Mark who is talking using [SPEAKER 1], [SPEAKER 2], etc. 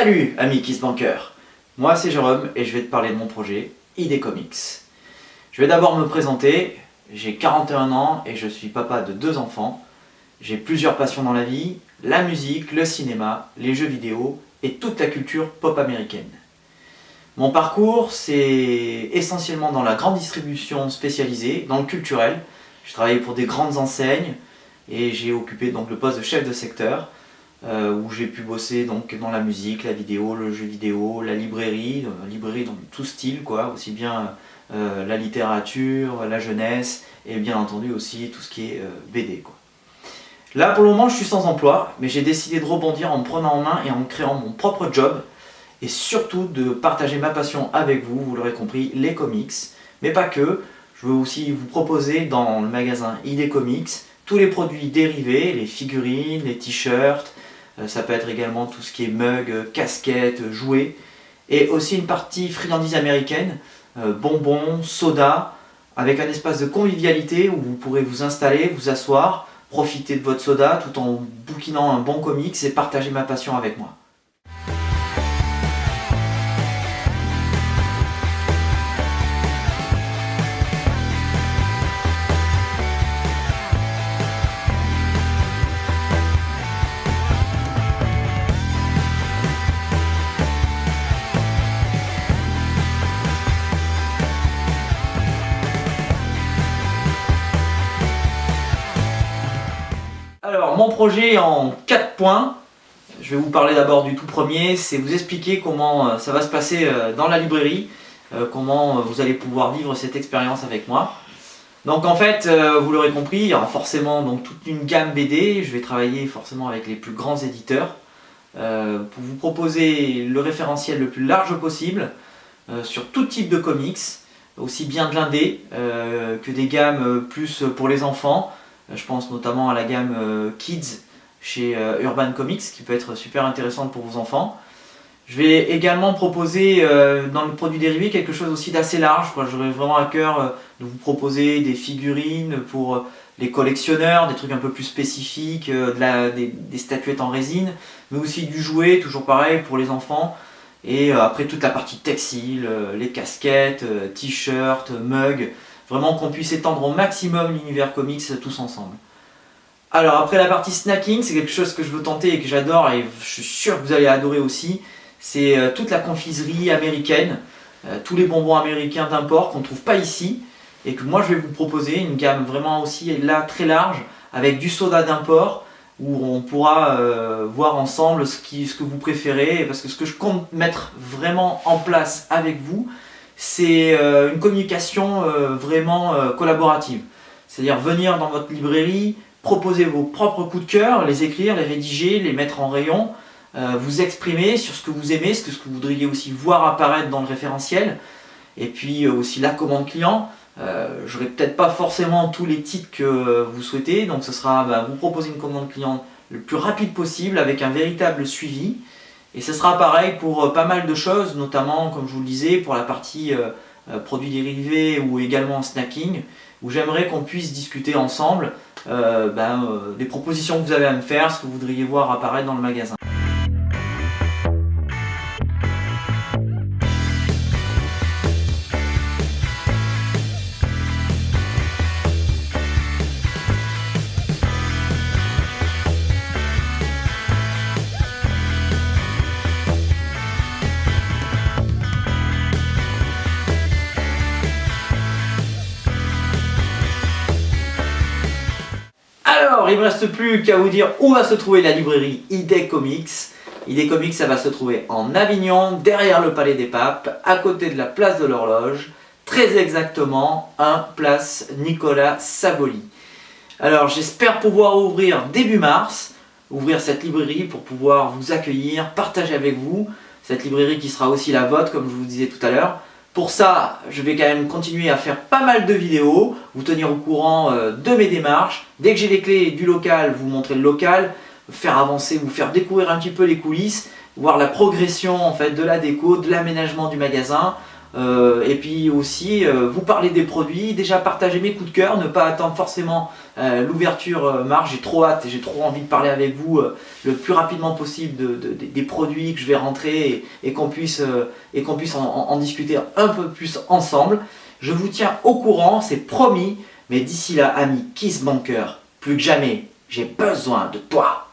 [SPEAKER 1] Salut amis KissBanker, moi c'est Jérôme et je vais te parler de mon projet ID Comics. Je vais d'abord me présenter, j'ai 41 ans et je suis papa de 2 enfants. J'ai plusieurs passions dans la vie, la musique, le cinéma, les jeux vidéo et toute la culture pop américaine. Mon parcours c'est essentiellement dans la grande distribution spécialisée, dans le culturel. J'ai travaillé pour des grandes enseignes et j'ai occupé donc le poste de chef de secteur. Où j'ai pu bosser donc dans la musique, la vidéo, le jeu vidéo, la librairie dans tout style quoi, aussi bien la littérature, la jeunesse et bien entendu aussi tout ce qui est BD quoi. Là pour le moment je suis sans emploi, mais j'ai décidé de rebondir en me prenant en main et en créant mon propre job et surtout de partager ma passion avec vous, vous l'aurez compris, les comics, mais pas que. Je veux aussi vous proposer dans le magasin ID Comics tous les produits dérivés, les figurines, les t-shirts. Ça peut être également tout ce qui est mug, casquettes, jouets. Et aussi une partie friandises américaine, bonbons, soda, avec un espace de convivialité où vous pourrez vous installer, vous asseoir, profiter de votre soda tout en bouquinant un bon comics et partager ma passion avec moi. Alors mon projet en 4 points, je vais vous parler d'abord du tout premier, c'est vous expliquer comment ça va se passer dans la librairie, comment vous allez pouvoir vivre cette expérience avec moi. Donc en fait, vous l'aurez compris, il y aura forcément donc, toute une gamme BD, je vais travailler forcément avec les plus grands éditeurs pour vous proposer le référentiel le plus large possible sur tout type de comics, aussi bien de l'indé que des gammes plus pour les enfants. Je pense notamment à la gamme Kids chez Urban Comics qui peut être super intéressante pour vos enfants. Je vais également proposer dans le produit dérivé quelque chose aussi d'assez large. J'aurai vraiment à cœur de vous proposer des figurines pour les collectionneurs, des trucs un peu plus spécifiques, des statuettes en résine, mais aussi du jouet, toujours pareil pour les enfants. Et après toute la partie textile, les casquettes, t-shirts, mugs. Vraiment qu'on puisse étendre au maximum l'univers comics tous ensemble. Alors après la partie snacking, c'est quelque chose que je veux tenter et que j'adore et je suis sûr que vous allez adorer aussi. C'est toute la confiserie américaine, tous les bonbons américains d'import qu'on ne trouve pas ici. Et que moi je vais vous proposer une gamme vraiment aussi là très large avec du soda d'import où on pourra voir ensemble ce que vous préférez. Parce que ce que je compte mettre vraiment en place avec vous, c'est une communication vraiment collaborative. C'est-à-dire venir dans votre librairie, proposer vos propres coups de cœur, les écrire, les rédiger, les mettre en rayon, vous exprimer sur ce que vous aimez, ce que vous voudriez aussi voir apparaître dans le référentiel, et puis aussi la commande client. J'aurai peut-être pas forcément tous les titres que vous souhaitez, donc ce sera vous proposer une commande client le plus rapide possible avec un véritable suivi. Et ce sera pareil pour pas mal de choses, notamment, comme je vous le disais, pour la partie produits dérivés ou également snacking, où j'aimerais qu'on puisse discuter ensemble des propositions que vous avez à me faire, ce que vous voudriez voir apparaître dans le magasin. Alors, il ne me reste plus qu'à vous dire où va se trouver la librairie ID Comics. ID Comics, ça va se trouver en Avignon, derrière le Palais des Papes, à côté de la place de l'Horloge, très exactement, 1 place Nicolas Saboli. Alors, j'espère pouvoir ouvrir début mars, ouvrir cette librairie pour pouvoir vous accueillir, partager avec vous, cette librairie qui sera aussi la vôtre, comme je vous disais tout à l'heure. Pour ça, je vais quand même continuer à faire pas mal de vidéos, vous tenir au courant de mes démarches. Dès que j'ai les clés du local, vous montrer le local, faire avancer, vous faire découvrir un petit peu les coulisses, voir la progression en fait, de la déco, de l'aménagement du magasin, et puis aussi vous parler des produits, déjà partager mes coups de cœur, ne pas attendre forcément l'ouverture mars. J'ai trop hâte et j'ai trop envie de parler avec vous le plus rapidement possible des produits que je vais rentrer et qu'on puisse, en discuter un peu plus ensemble. Je vous tiens au courant, c'est promis, mais d'ici là, ami KissBanker, plus que jamais, j'ai besoin de toi.